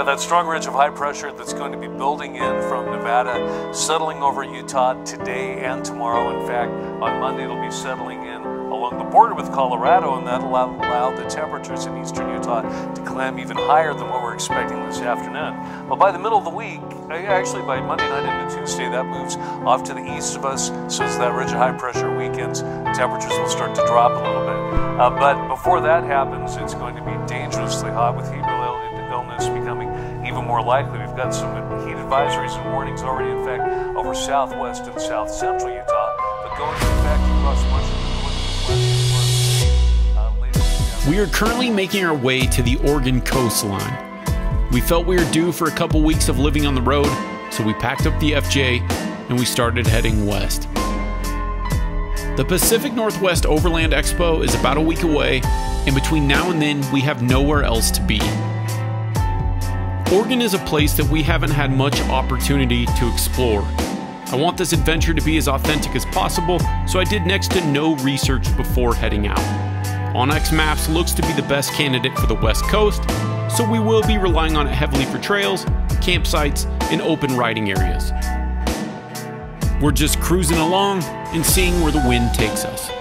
got that strong ridge of high pressure that's going to be building in from Nevada, settling over Utah today and tomorrow. In fact, on Monday it'll be settling in along the border with Colorado, and that'll allow the temperatures in eastern Utah to climb even higher than what we're expecting this afternoon. But by the middle of the week, actually by Monday night into Tuesday, that moves off to the east of us. So as that ridge of high pressure weakens, temperatures will start to drop a little bit. But before that happens, it's going to be dangerously hot, with heat-related illness becoming even more likely. We've got some heat advisories and warnings already in effect over southwest and south central Utah, but going into effect across much of the We are currently making our way to the Oregon coastline. We felt we were due for a couple weeks of living on the road, so we packed up the FJ and we started heading west. The Pacific Northwest Overland Expo is about a week away, and between now and then, we have nowhere else to be. Oregon is a place that we haven't had much opportunity to explore. I want this adventure to be as authentic as possible, so I did next to no research before heading out. OnX Maps looks to be the best candidate for the West Coast, so we will be relying on it heavily for trails, campsites, and open riding areas. We're just cruising along and seeing where the wind takes us.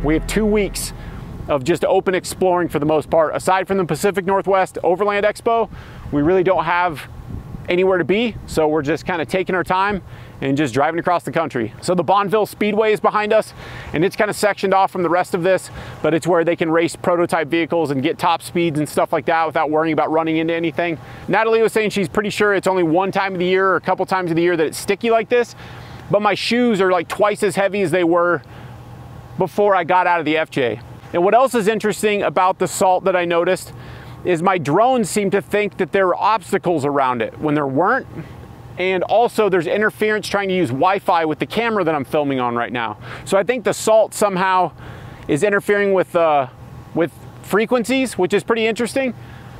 We have 2 weeks of just open exploring for the most part. Aside from the Pacific Northwest Overland Expo, we really don't have anywhere to be, so we're just kind of taking our time and just driving across the country. So the Bonneville Speedway is behind us, and it's kind of sectioned off from the rest of this, but it's where they can race prototype vehicles and get top speeds and stuff like that without worrying about running into anything. Natalie was saying she's pretty sure it's only one time of the year or a couple times of the year that it's sticky like this, but my shoes are like twice as heavy as they were before I got out of the FJ. And what else is interesting about the salt that I noticed is my drones seem to think that there were obstacles around it when there weren't. And also there's interference trying to use Wi-Fi with the camera that I'm filming on right now. So I think the salt somehow is interfering with frequencies, which is pretty interesting.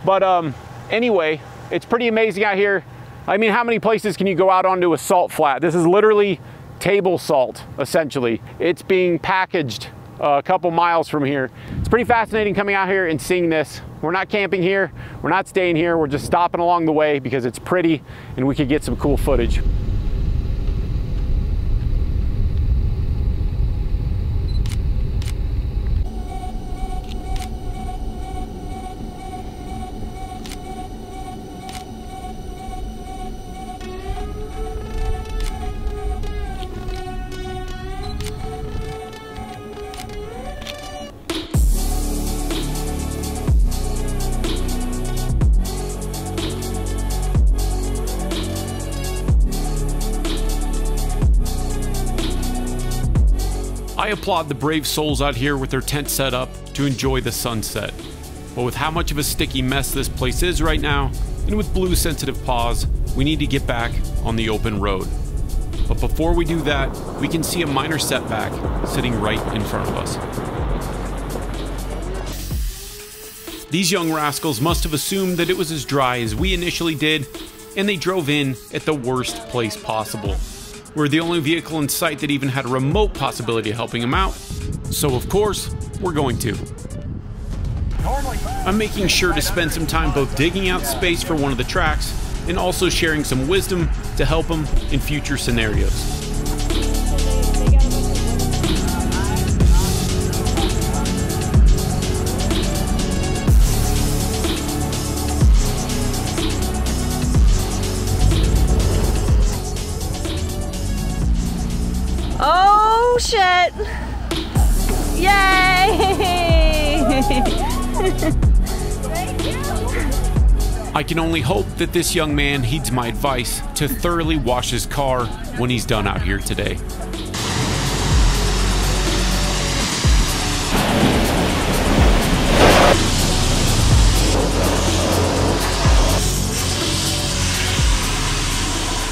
But anyway, it's pretty amazing out here. I mean, how many places can you go out onto a salt flat? This is literally table salt, essentially. It's being packaged a couple miles from here. It's pretty fascinating coming out here and seeing this. We're not camping here, we're not staying here, we're just stopping along the way because it's pretty and we could get some cool footage. I applaud the brave souls out here with their tent set up to enjoy the sunset. But with how much of a sticky mess this place is right now, and with Blue's sensitive paws, we need to get back on the open road. But before we do that, we can see a minor setback sitting right in front of us. These young rascals must have assumed that it was as dry as we initially did, and they drove in at the worst place possible. We're the only vehicle in sight that even had a remote possibility of helping them out, so of course, we're going to. I'm making sure to spend some time both digging out space for one of the tracks and also sharing some wisdom to help them in future scenarios. Oh shit! Yay! Thank you. I can only hope that this young man heeds my advice to thoroughly wash his car when he's done out here today.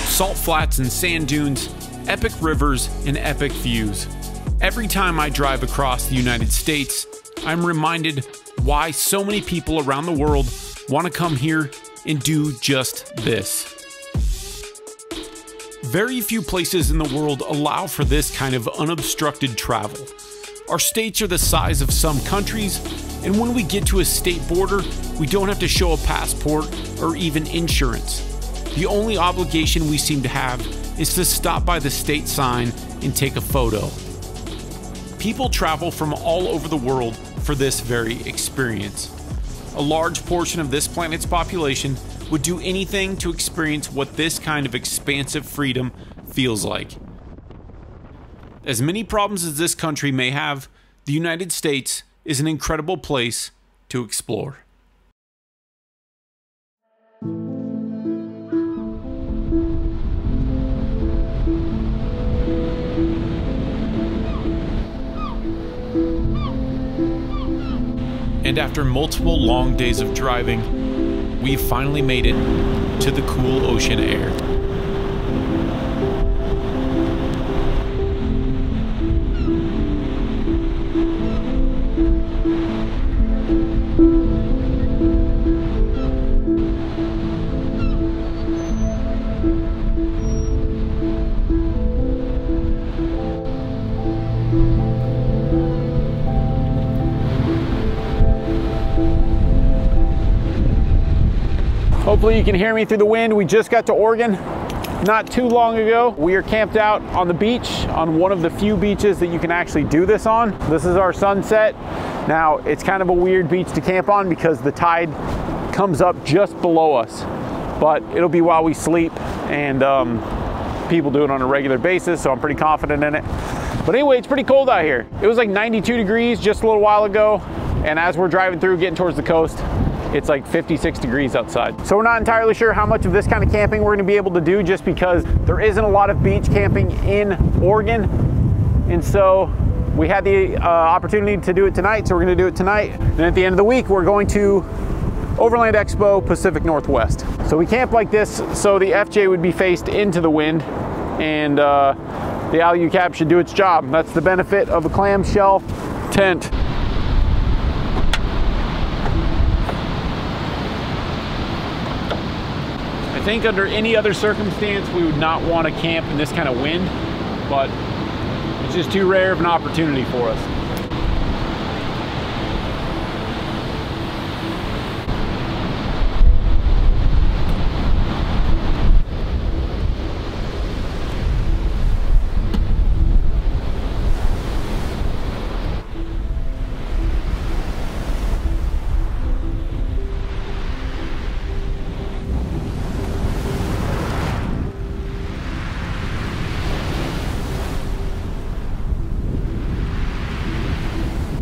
Salt flats and sand dunes, epic rivers, and epic views. Every time I drive across the United States, I'm reminded why so many people around the world want to come here and do just this. Very few places in the world allow for this kind of unobstructed travel. Our states are the size of some countries, and when we get to a state border, we don't have to show a passport or even insurance. The only obligation we seem to have is to stop by the state sign and take a photo. People travel from all over the world for this very experience. A large portion of this planet's population would do anything to experience what this kind of expansive freedom feels like. As many problems as this country may have, the United States is an incredible place to explore. And after multiple long days of driving, we've finally made it to the cool ocean air. Hopefully you can hear me through the wind. We just got to Oregon not too long ago. We are camped out on the beach on one of the few beaches that you can actually do this on. This is our sunset. Now, it's kind of a weird beach to camp on because the tide comes up just below us, but it'll be while we sleep, and people do it on a regular basis, so I'm pretty confident in it. But anyway, it's pretty cold out here. It was like 92 degrees just a little while ago, and as we're driving through, getting towards the coast, it's like 56 degrees outside. So we're not entirely sure how much of this kind of camping we're gonna be able to do, just because there isn't a lot of beach camping in Oregon. And so we had the opportunity to do it tonight, so we're gonna do it tonight. And at the end of the week, we're going to Overland Expo Pacific Northwest. So we camp like this so the FJ would be faced into the wind, and the Alu cab should do its job. That's the benefit of a clamshell tent. I think under any other circumstance, we would not want to camp in this kind of wind, but it's just too rare of an opportunity for us.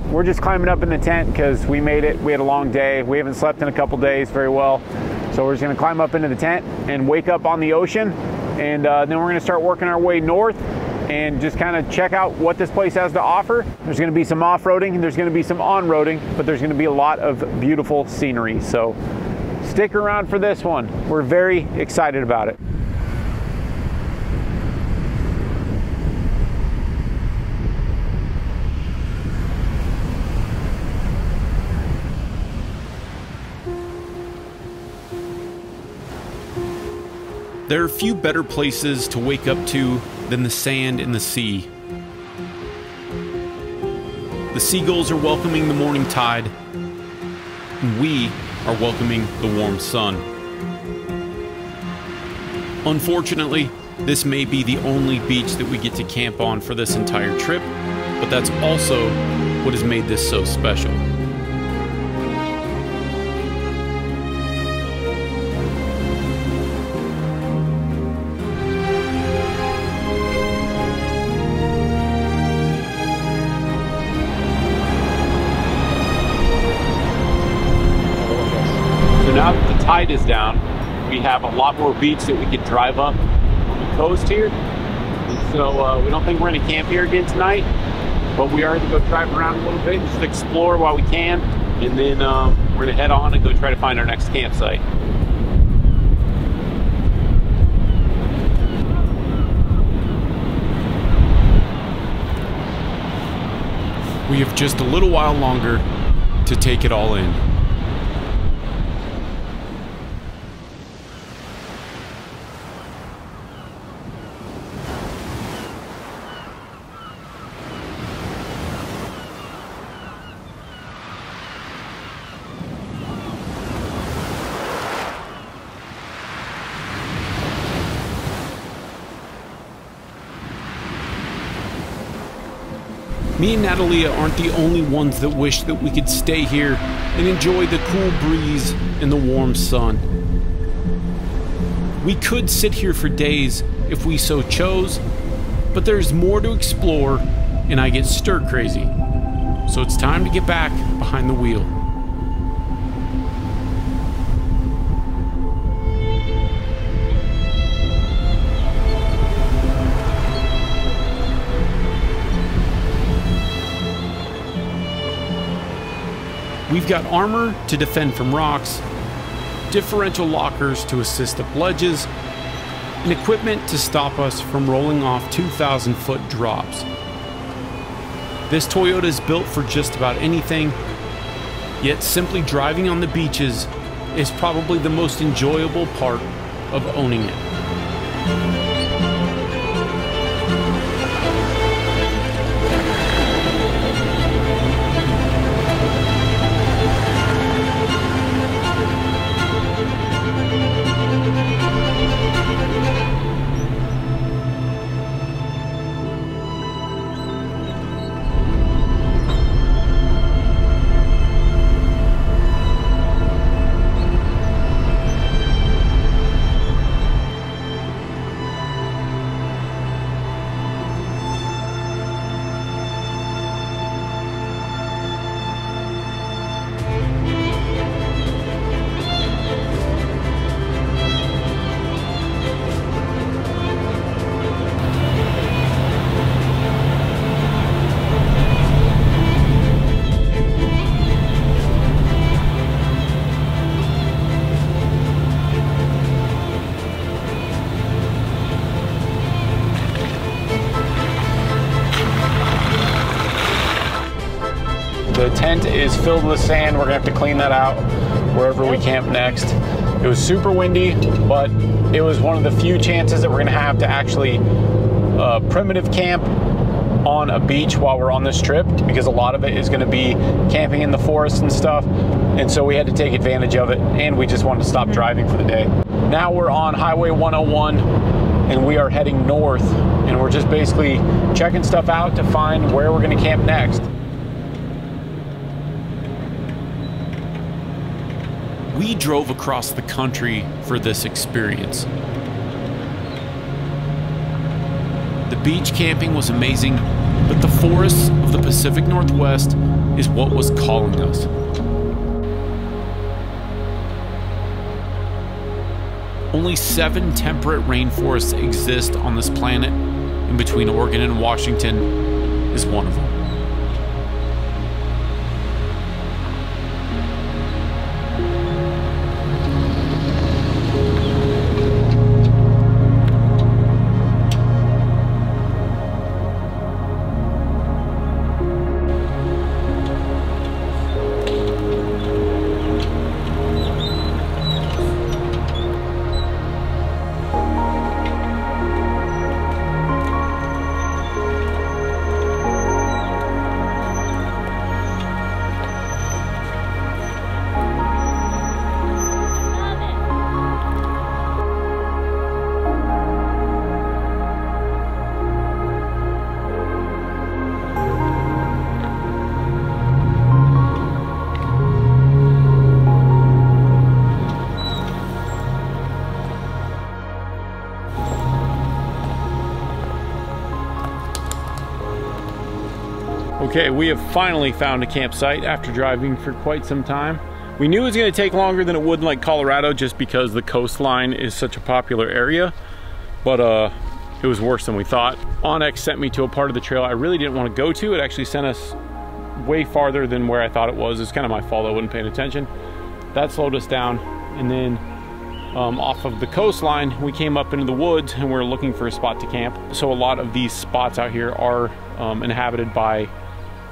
We're just climbing up in the tent because we made it. We had a long day. We haven't slept in a couple days very well. So we're just gonna climb up into the tent and wake up on the ocean. And then we're gonna start working our way north and just kind of check out what this place has to offer. There's gonna be some off-roading and there's gonna be some on-roading, but there's gonna be a lot of beautiful scenery. So stick around for this one. We're very excited about it. There are few better places to wake up to than the sand and the sea. The seagulls are welcoming the morning tide, and we are welcoming the warm sun. Unfortunately, this may be the only beach that we get to camp on for this entire trip, but that's also what has made this so special. tide is down, we have a lot more beach that we could drive up on the coast here. And so we don't think we're gonna camp here again tonight, but we are gonna go drive around a little bit, just explore while we can, and then we're gonna head on and go try to find our next campsite. We have just a little while longer to take it all in. Me and Natalia aren't the only ones that wish that we could stay here and enjoy the cool breeze and the warm sun. We could sit here for days if we so chose, but there's more to explore and I get stir crazy. So it's time to get back behind the wheel. We've got armor to defend from rocks, differential lockers to assist up ledges, and equipment to stop us from rolling off 2,000-foot drops. This Toyota is built for just about anything, yet simply driving on the beaches is probably the most enjoyable part of owning it. The tent is filled with sand. We're gonna have to clean that out wherever we camp next. It was super windy, but it was one of the few chances that we're gonna have to actually primitive camp on a beach while we're on this trip, because a lot of it is gonna be camping in the forest and stuff. And so we had to take advantage of it, and we just wanted to stop driving for the day. Now we're on Highway 101 and we are heading north, and we're just basically checking stuff out to find where we're gonna camp next. We drove across the country for this experience. The beach camping was amazing, but the forests of the Pacific Northwest is what was calling us. Only 7 temperate rainforests exist on this planet, and between Oregon and Washington is one of them. Okay, we have finally found a campsite after driving for quite some time. We knew it was going to take longer than it would in like Colorado just because the coastline is such a popular area, but it was worse than we thought. Onyx sent me to a part of the trail I really didn't want to go to. It actually sent us way farther than where I thought it was. It's kind of my fault I wasn't paying attention. That slowed us down, and then off of the coastline we came up into the woods and we're looking for a spot to camp. So a lot of these spots out here are inhabited by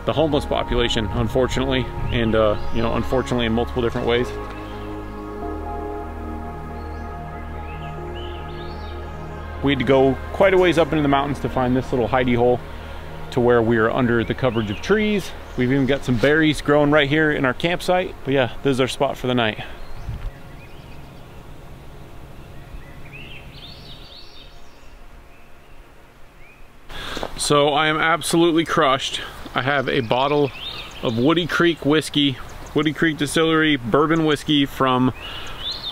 the homeless population, unfortunately, and you know, unfortunately in multiple different ways. We had to go quite a ways up into the mountains to find this little hidey hole to where we are under the coverage of trees. We've even got some berries growing right here in our campsite. But yeah, this is our spot for the night. So I am absolutely crushed. I have a bottle of Woody Creek whiskey, Woody Creek Distillery bourbon whiskey from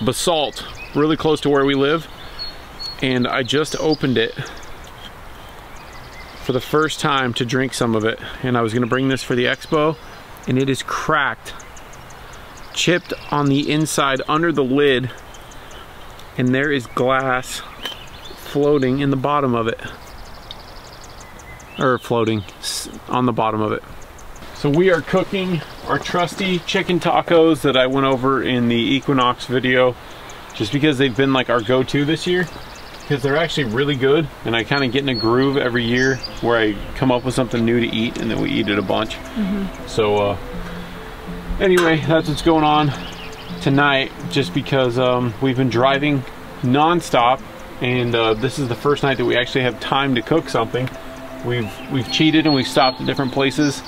Basalt, really close to where we live. And I just opened it for the first time to drink some of it. And I was gonna bring this for the expo, and it is cracked, chipped on the inside under the lid, and there is glass floating in the bottom of it. Or floating on the bottom of it. So we are cooking our trusty chicken tacos that I went over in the Equinox video, just because they've been like our go-to this year, because they're actually really good, and I kind of get in a groove every year where I come up with something new to eat and then we eat it a bunch. So anyway, that's what's going on tonight, just because we've been driving non-stop, and this is the first night that we actually have time to cook something. We've cheated and we've stopped at different places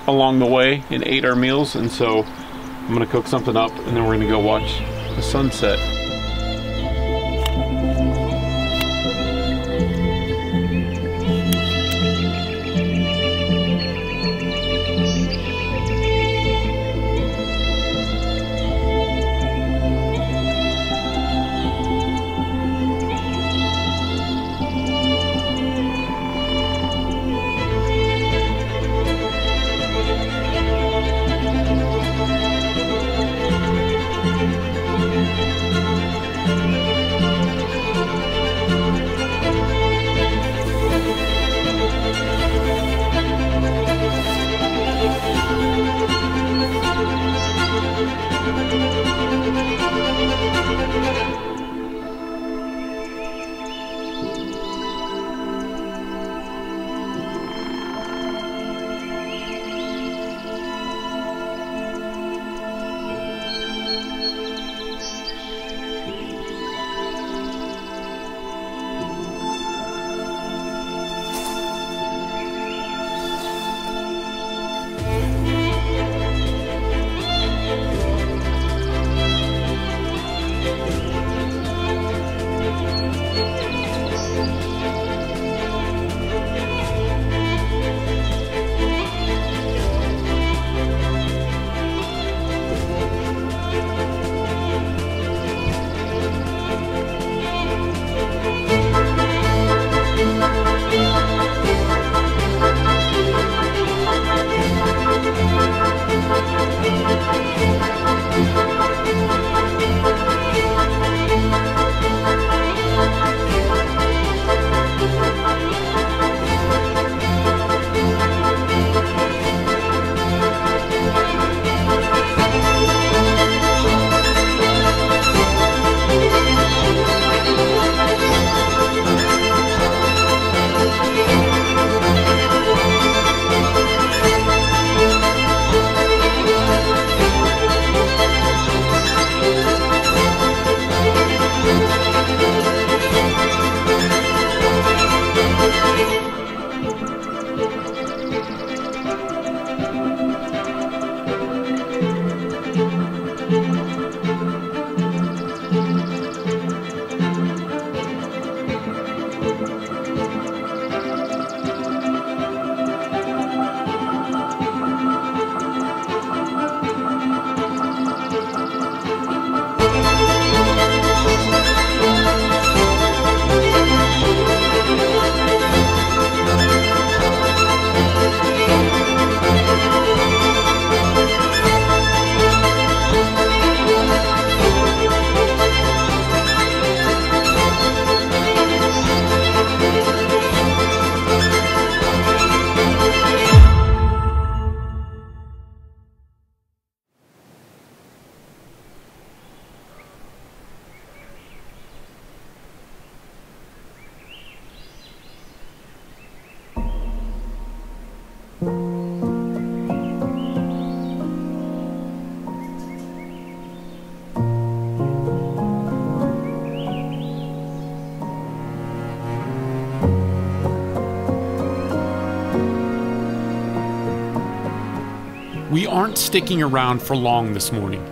along the way and ate our meals, and so I'm gonna cook something up and then we're gonna go watch the sunset. aren't sticking around for long this morning.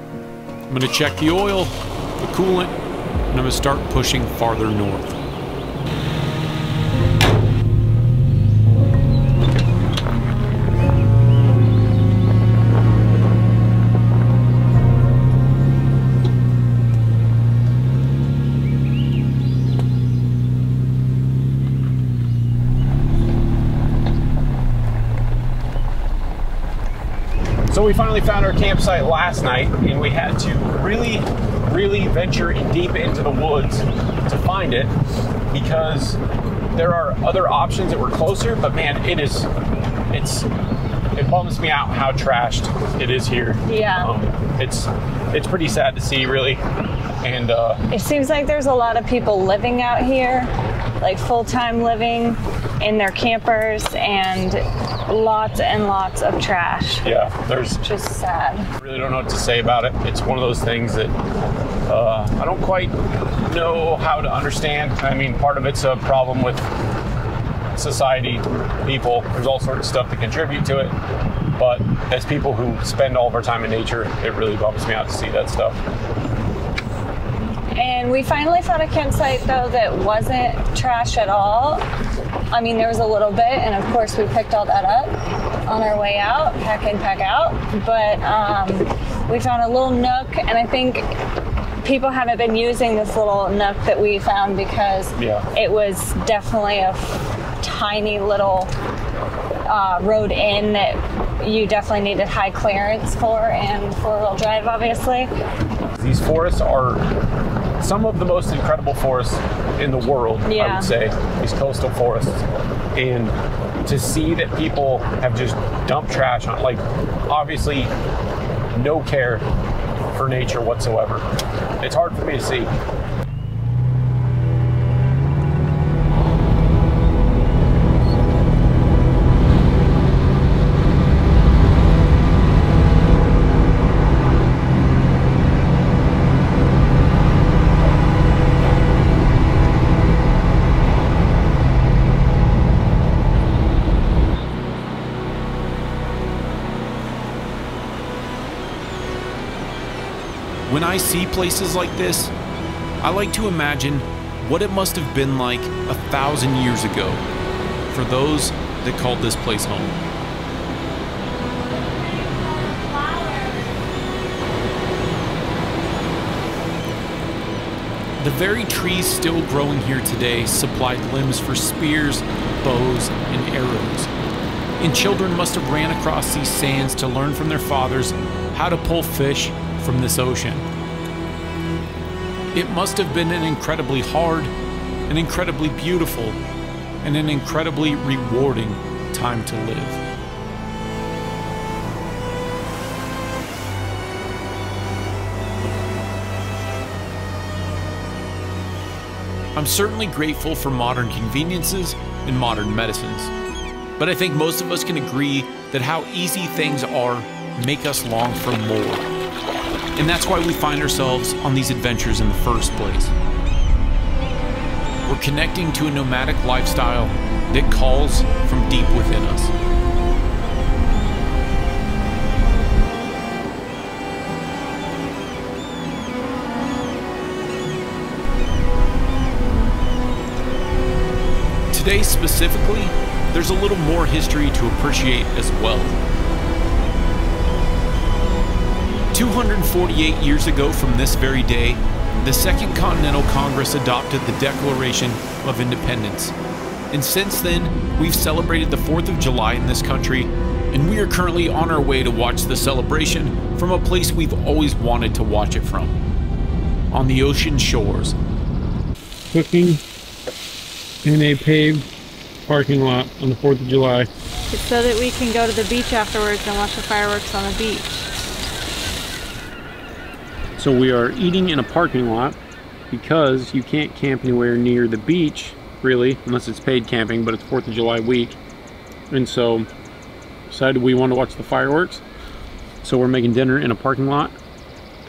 I'm gonna check the oil, the coolant, and I'm gonna start pushing farther north. So we finally found our campsite last night, and we had to really venture deep into the woods to find it, because there are other options that were closer, but man, it bums me out how trashed it is here. Yeah. It's pretty sad to see, really. And it seems like there's a lot of people living out here, like full-time living in their campers, and lots and lots of trash. Yeah, there's just sad. I really don't know what to say about it. It's one of those things that I don't quite know how to understand. I mean, part of it's a problem with society, people. There's all sorts of stuff that contribute to it. But as people who spend all of our time in nature, it really bums me out to see that stuff. And we finally found a campsite, though, that wasn't trash at all. I mean, there was a little bit, and of course we picked all that up on our way out, pack in, pack out. But we found a little nook, and I think people haven't been using this little nook that we found because it was definitely a tiny little road in that you definitely needed high clearance for, and four-wheel drive, obviously. These forests are some of the most incredible forests in the world, I would say, these coastal forests. And to see that people have just dumped trash on, like, obviously no care for nature whatsoever. It's hard for me to see. When I see places like this, I like to imagine what it must have been like 1,000 years ago for those that called this place home. The very trees still growing here today supplied limbs for spears, bows, and arrows. And children must have ran across these sands to learn from their fathers how to pull fish from this ocean. It must have been an incredibly hard, an incredibly beautiful, and an incredibly rewarding time to live. I'm certainly grateful for modern conveniences and modern medicines, but I think most of us can agree that how easy things are make us long for more. And that's why we find ourselves on these adventures in the first place. We're connecting to a nomadic lifestyle that calls from deep within us. Today specifically, there's a little more history to appreciate as well. 248 years ago from this very day, the Second Continental Congress adopted the Declaration of Independence. And since then, we've celebrated the 4th of July in this country, and we are currently on our way to watch the celebration from a place we've always wanted to watch it from, on the ocean shores. Cooking in a paved parking lot on the 4th of July. It's so that we can go to the beach afterwards and watch the fireworks on the beach. So we are eating in a parking lot because you can't camp anywhere near the beach, really, unless it's paid camping, but it's 4th of July week. And so decided we want to watch the fireworks. So we're making dinner in a parking lot,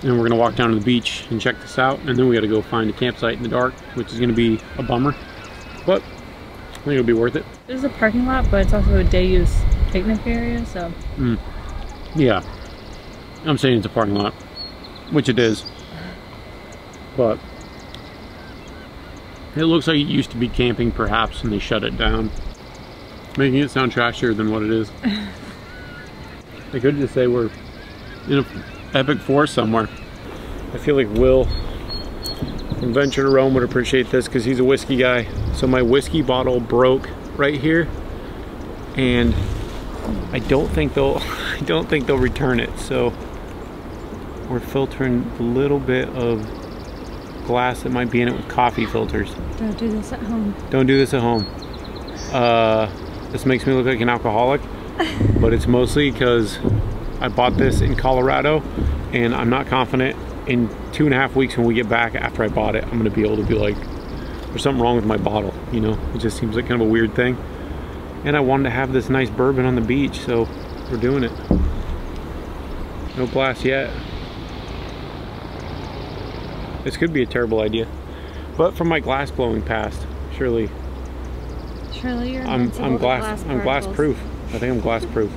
and we're gonna walk down to the beach and check this out, and then we gotta go find a campsite in the dark, which is gonna be a bummer, but I think it'll be worth it. This is a parking lot, but it's also a day use picnic area, so. Yeah, I'm saying it's a parking lot, which it is, but it looks like it used to be camping perhaps, and they shut it down, making it sound trashier than what it is. I could just say we're in an epic forest somewhere. I feel like Will from Venture to Rome would appreciate this because he's a whiskey guy. So my whiskey bottle broke right here, and I don't think they'll return it. So we're filtering a little bit of glass that might be in it with coffee filters. Don't do this at home. Don't do this at home. This makes me look like an alcoholic, but it's mostly because I bought this in Colorado, and I'm not confident in 2.5 weeks when we get back after I bought it, I'm gonna be able to be like, there's something wrong with my bottle, you know? It just seems like kind of a weird thing. And I wanted to have this nice bourbon on the beach, so we're doing it. No blast yet. This could be a terrible idea. But from my glass blowing past, surely Surely you're I'm glass proof. I think I'm glass proof.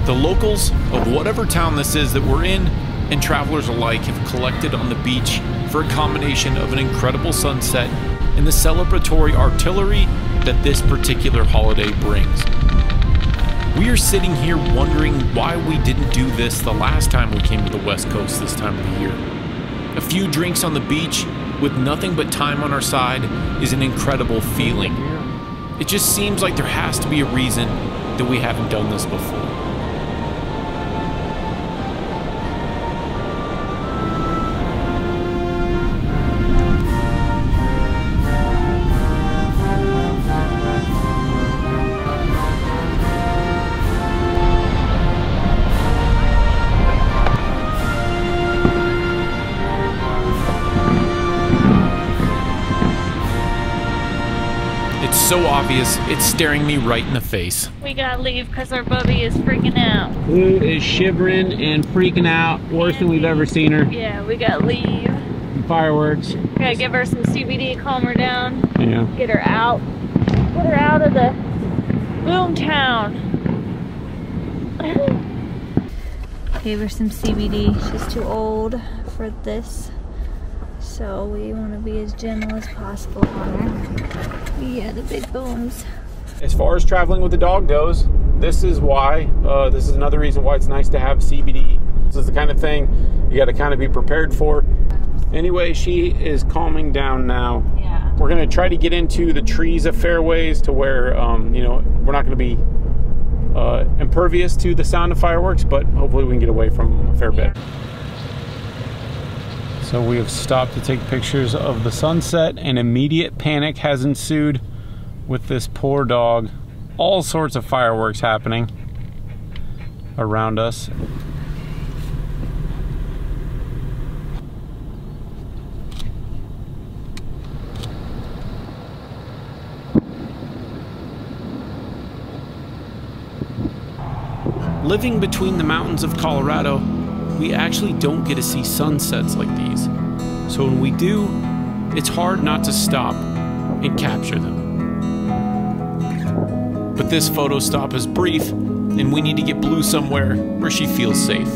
The locals of whatever town this is that we're in, and travelers alike, have collected on the beach for a combination of an incredible sunset and the celebratory artillery that this particular holiday brings. We are sitting here wondering why we didn't do this the last time we came to the West Coast this time of the year. A few drinks on the beach with nothing but time on our side is an incredible feeling. It just seems like there has to be a reason that we haven't done this before. So obvious, it's staring me right in the face. We gotta leave because our Bubby is freaking out. Blue is shivering and freaking out, worse than we've ever seen her. Yeah, we gotta leave. Fireworks. We gotta give her some CBD, calm her down. Yeah. Get her out. Put her out of the boom town. Gave her some CBD. She's too old for this. So we want to be as gentle as possible on her. Yeah, the big booms. As far as traveling with the dog goes, this is why, this is another reason why it's nice to have CBD. This is the kind of thing you got to kind of be prepared for. Anyway, she is calming down now. Yeah. We're going to try to get into the trees of fairways to where, you know, we're not going to be impervious to the sound of fireworks, but hopefully we can get away from a fair bit. So we have stopped to take pictures of the sunset, and immediate panic has ensued with this poor dog. All sorts of fireworks happening around us. Living between the mountains of Colorado, we actually don't get to see sunsets like these. So when we do, it's hard not to stop and capture them. But this photo stop is brief, and we need to get Blue somewhere where she feels safe.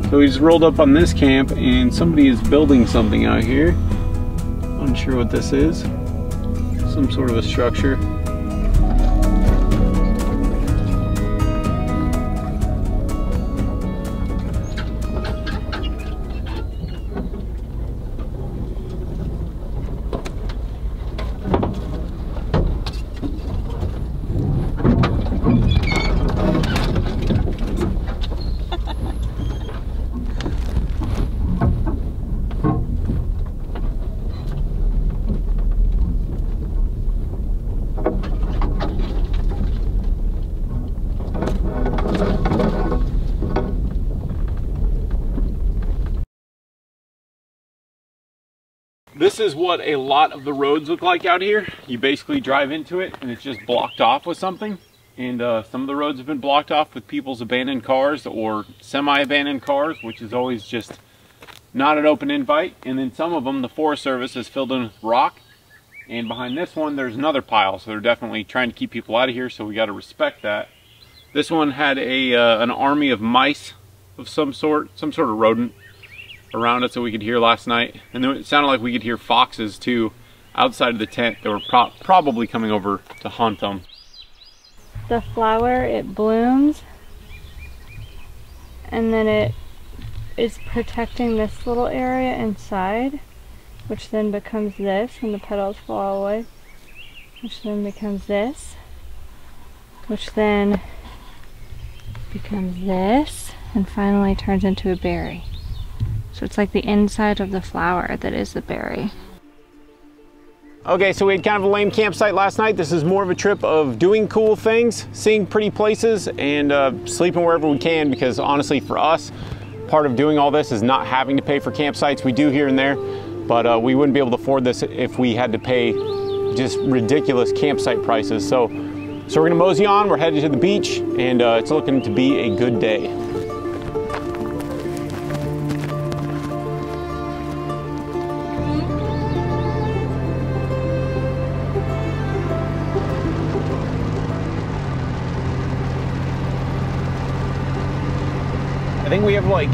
So we just rolled up on this camp and somebody is building something out here. Unsure what this is. Some sort of a structure. This is what a lot of the roads look like out here. You basically drive into it and it's just blocked off with something. And some of the roads have been blocked off with people's abandoned cars or semi-abandoned cars, which is always just not an open invite. And then some of them, the Forest Service has filled in with rock. And behind this one, there's another pile. So they're definitely trying to keep people out of here, so we got to respect that. This one had an army of mice of some sort of rodent around it, so we could hear last night. And then it sounded like we could hear foxes too outside of the tent. They were probably coming over to hunt them. The flower, it blooms and then it is protecting this little area inside, which then becomes this, and the petals fall away, which then becomes this, which then becomes this, and finally turns into a berry. So it's like the inside of the flower that is the berry. Okay, so we had kind of a lame campsite last night. This is more of a trip of doing cool things, seeing pretty places, and sleeping wherever we can, because honestly for us, part of doing all this is not having to pay for campsites. We do here and there, but we wouldn't be able to afford this if we had to pay just ridiculous campsite prices. So we're gonna mosey on, we're headed to the beach, and it's looking to be a good day. I think we have like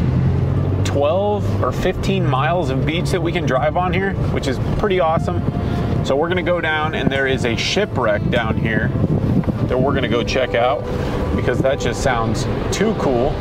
12 or 15 miles of beach that we can drive on here, which is pretty awesome. So we're gonna go down, and there is a shipwreck down here that we're gonna go check out, because that just sounds too cool.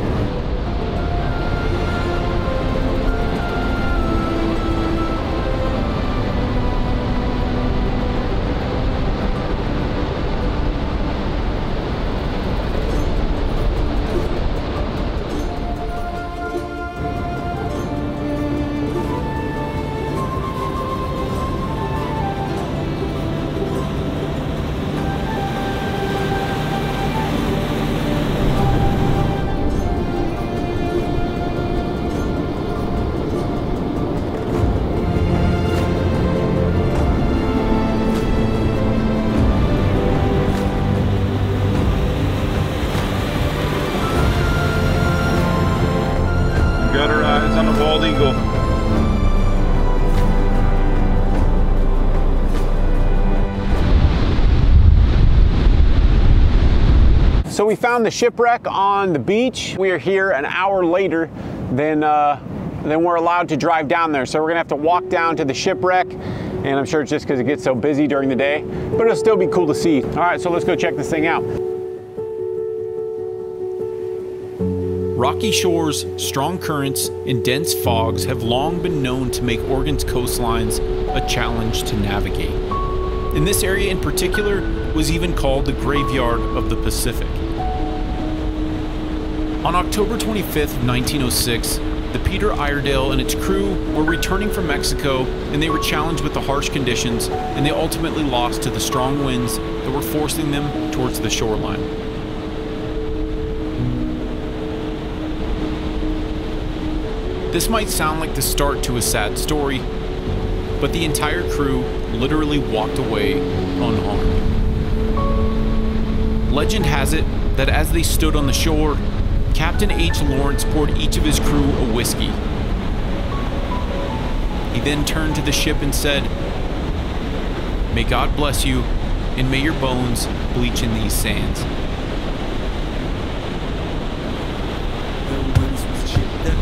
So we found the shipwreck on the beach. We are here an hour later than we're allowed to drive down there. So we're gonna have to walk down to the shipwreck, and I'm sure it's just because it gets so busy during the day, but it'll still be cool to see. All right, so let's go check this thing out. Rocky shores, strong currents, and dense fogs have long been known to make Oregon's coastlines a challenge to navigate. And this area in particular was even called the Graveyard of the Pacific. On October 25th, 1906, the Peter Iredale and its crew were returning from Mexico, and they were challenged with the harsh conditions, and they ultimately lost to the strong winds that were forcing them towards the shoreline. This might sound like the start to a sad story, but the entire crew literally walked away unharmed. Legend has it that as they stood on the shore, Captain H. Lawrence poured each of his crew a whiskey. He then turned to the ship and said, "May God bless you, and may your bones bleach in these sands." There once was a ship that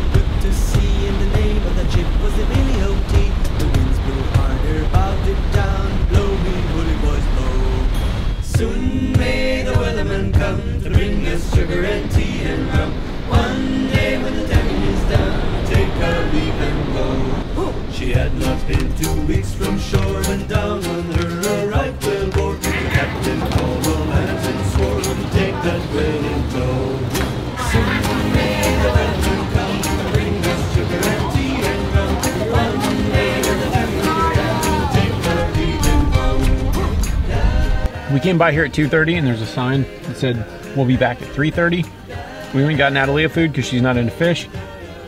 been 2 weeks from shore, and down on her a right whale bore. The captain called all hands and swore to take that whale in tow. Soon may the lantern come to bring us sugar and tea and rum. One day the captain will take our leave and go. We came by here at 2:30 and there's a sign that said we'll be back at 3:30. We went and got Natalia food because she's not into fish.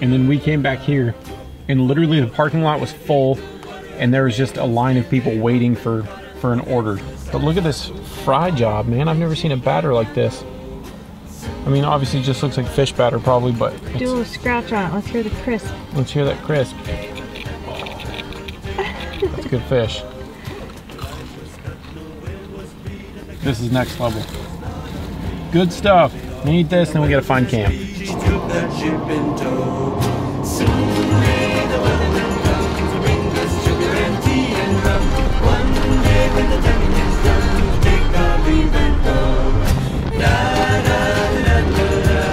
And then we came back here and literally the parking lot was full and there was just a line of people waiting for an order. But look at this fry job, man. I've never seen a batter like this. I mean, obviously it just looks like fish batter probably, but do a little scratch on it. Let's hear the crisp. Let's hear that crisp. That's good fish. This is next level. Good stuff. We need this, then we gotta find camp. She took that ship in tow. Soon may the weatherman come to bring us sugar and tea and rum. One day when the time is done, we'll take our leave and go. Da da da da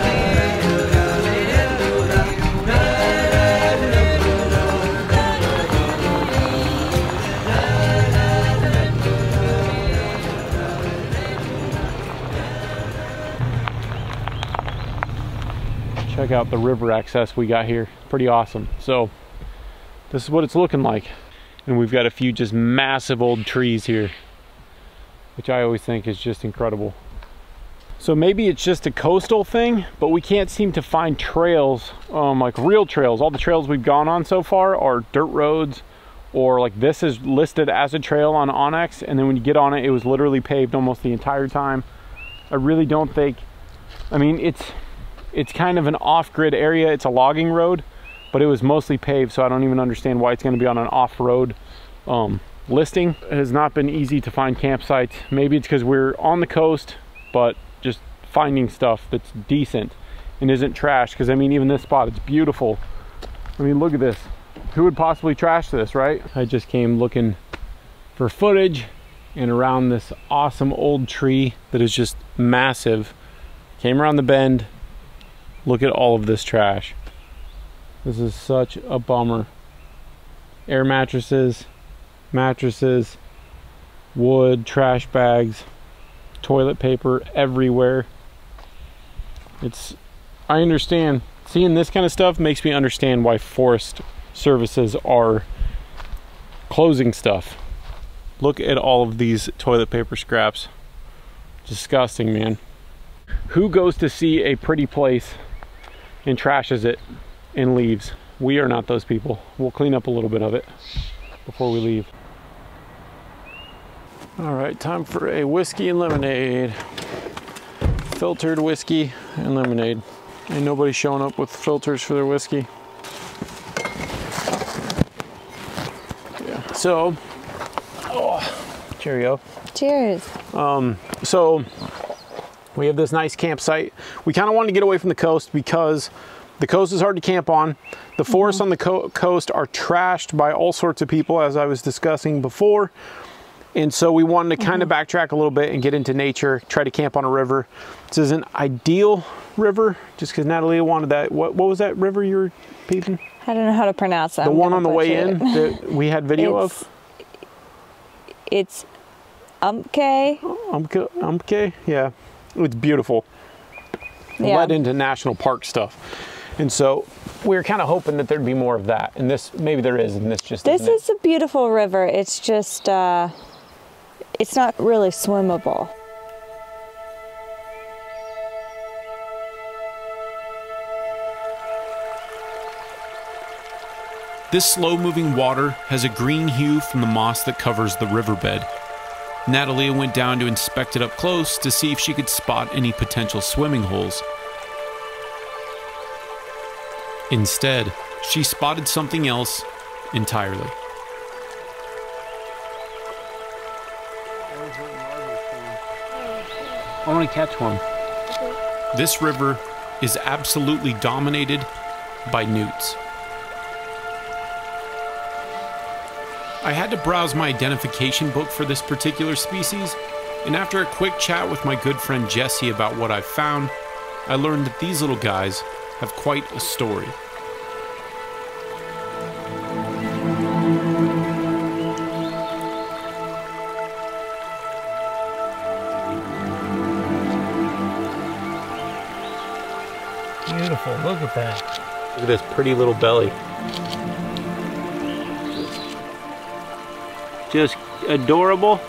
Check out the river access we got here. Pretty awesome. So this is what it's looking like. And we've got a few just massive old trees here, which I always think is just incredible. So maybe it's just a coastal thing, but we can't seem to find trails, like real trails. All the trails we've gone on so far are dirt roads, or like this is listed as a trail on Onyx, and then when you get on it, it was literally paved almost the entire time. I really don't think, I mean, it's kind of an off-grid area. It's a logging road, but it was mostly paved, so I don't even understand why it's going to be on an off-road listing. It has not been easy to find campsites. Maybe it's because we're on the coast, but just finding stuff that's decent and isn't trash. Because I mean, even this spot, it's beautiful. I mean, look at this. Who would possibly trash this, right? I just came looking for footage and around this awesome old tree that is just massive. Came around the bend. Look at all of this trash. This is such a bummer. Air mattresses, wood, trash bags, toilet paper everywhere. I understand. Seeing this kind of stuff makes me understand why forest services are closing stuff. Look at all of these toilet paper scraps. Disgusting, man. Who goes to see a pretty place and trashes it and leaves? We are not those people. We'll clean up a little bit of it before we leave. All right, time for a whiskey and lemonade. Filtered whiskey and lemonade. Ain't nobody showing up with filters for their whiskey. Yeah, so, cheerio. Cheers. So we have this nice campsite. We kind of wanted to get away from the coast because the coast is hard to camp on. The forests on the coast are trashed by all sorts of people, as I was discussing before. And so we wanted to kind of backtrack a little bit and get into nature, try to camp on a river. This is an ideal river, just because Natalia wanted that. What was that river you were peeping? I don't know how to pronounce that. The one on the way in that we had video of? It's Umke. Umke, yeah. It's beautiful. Yeah. Led into national park stuff. And so we were kind of hoping that there'd be more of that. And this, maybe there is, and this just isn't. This is a beautiful river. It's just, it's not really swimmable. This slow-moving water has a green hue from the moss that covers the riverbed. Natalia went down to inspect it up close to see if she could spot any potential swimming holes. Instead, she spotted something else entirely. I want to catch one. This river is absolutely dominated by newts. I had to browse my identification book for this particular species, and after a quick chat with my good friend Jesse about what I've found, I learned that these little guys have quite a story. at that. Look at this pretty little belly. Just adorable.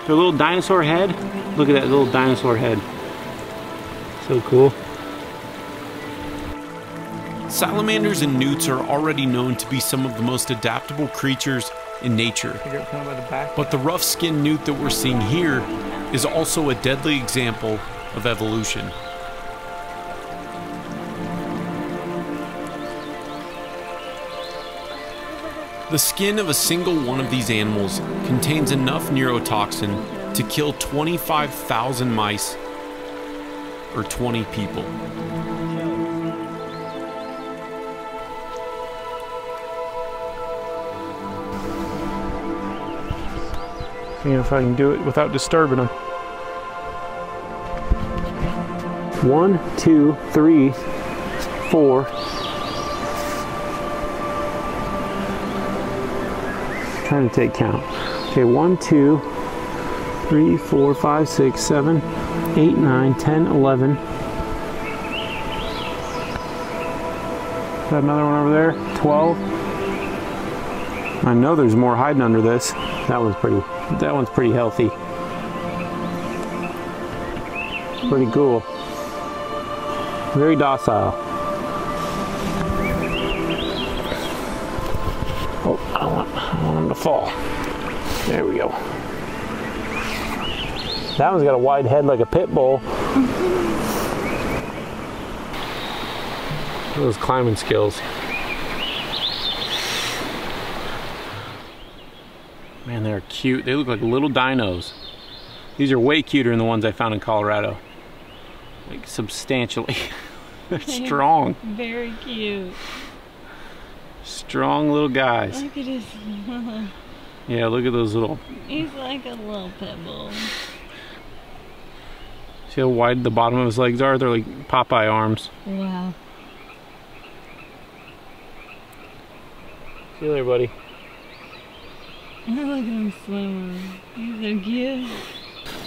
Their little dinosaur head. Look at that little dinosaur head. So cool. Salamanders and newts are already known to be some of the most adaptable creatures in nature. But the rough-skinned newt that we're seeing here is also a deadly example of evolution. The skin of a single one of these animals contains enough neurotoxin to kill 25,000 mice or 20 people. See if I can do it without disturbing them. 1, 2, 3, 4. Trying to take count. Okay, 1, 2, 3, 4, 5, 6, 7, 8, 9, 10, 11. Got another one over there. 12. I know there's more hiding under this. That one's pretty healthy. Pretty cool. Very docile. Oh, I don't want him to fall. There we go. That one's got a wide head like a pit bull. Those climbing skills. Man, they're cute. They look like little dinos. These are way cuter than the ones I found in Colorado. Like substantially. They're strong. Very cute. Strong little guys. Look at his. Yeah, look at those little. He's like a little pit bull. See how wide the bottom of his legs are? They're like Popeye arms. Wow. See you later, buddy. Look at him swimming. He's so cute.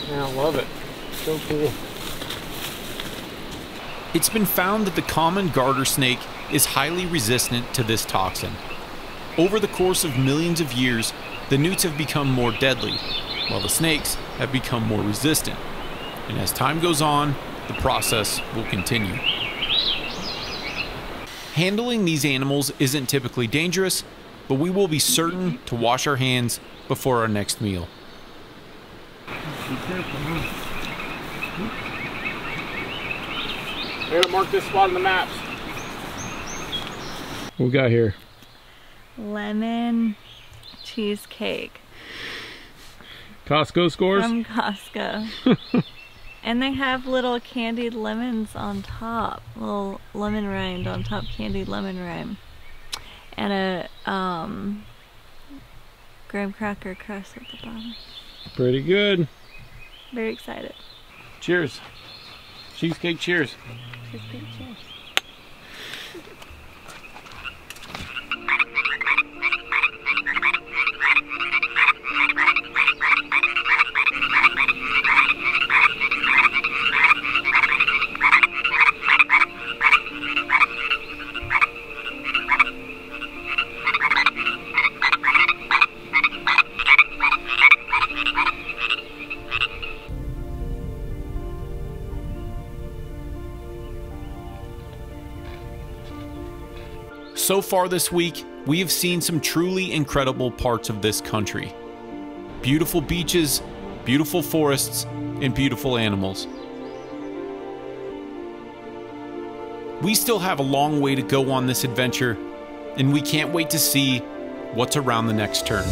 Yeah, I love it. So cool. It's been found that the common garter snake is highly resistant to this toxin. Over the course of millions of years, the newts have become more deadly, while the snakes have become more resistant. And as time goes on, the process will continue. Handling these animals isn't typically dangerous, but we will be certain to wash our hands before our next meal. Be careful, huh? I gotta mark this spot on the maps. What we got here? Lemon cheesecake. Costco scores? From Costco. And they have little candied lemons on top. Little lemon rind on top, candied lemon rind. And a graham cracker crust at the bottom. Pretty good. Very excited. Cheers. Cheesecake cheers. Cheesecake cheers. So far this week, we have seen some truly incredible parts of this country. Beautiful beaches, beautiful forests, and beautiful animals. We still have a long way to go on this adventure, and we can't wait to see what's around the next turn.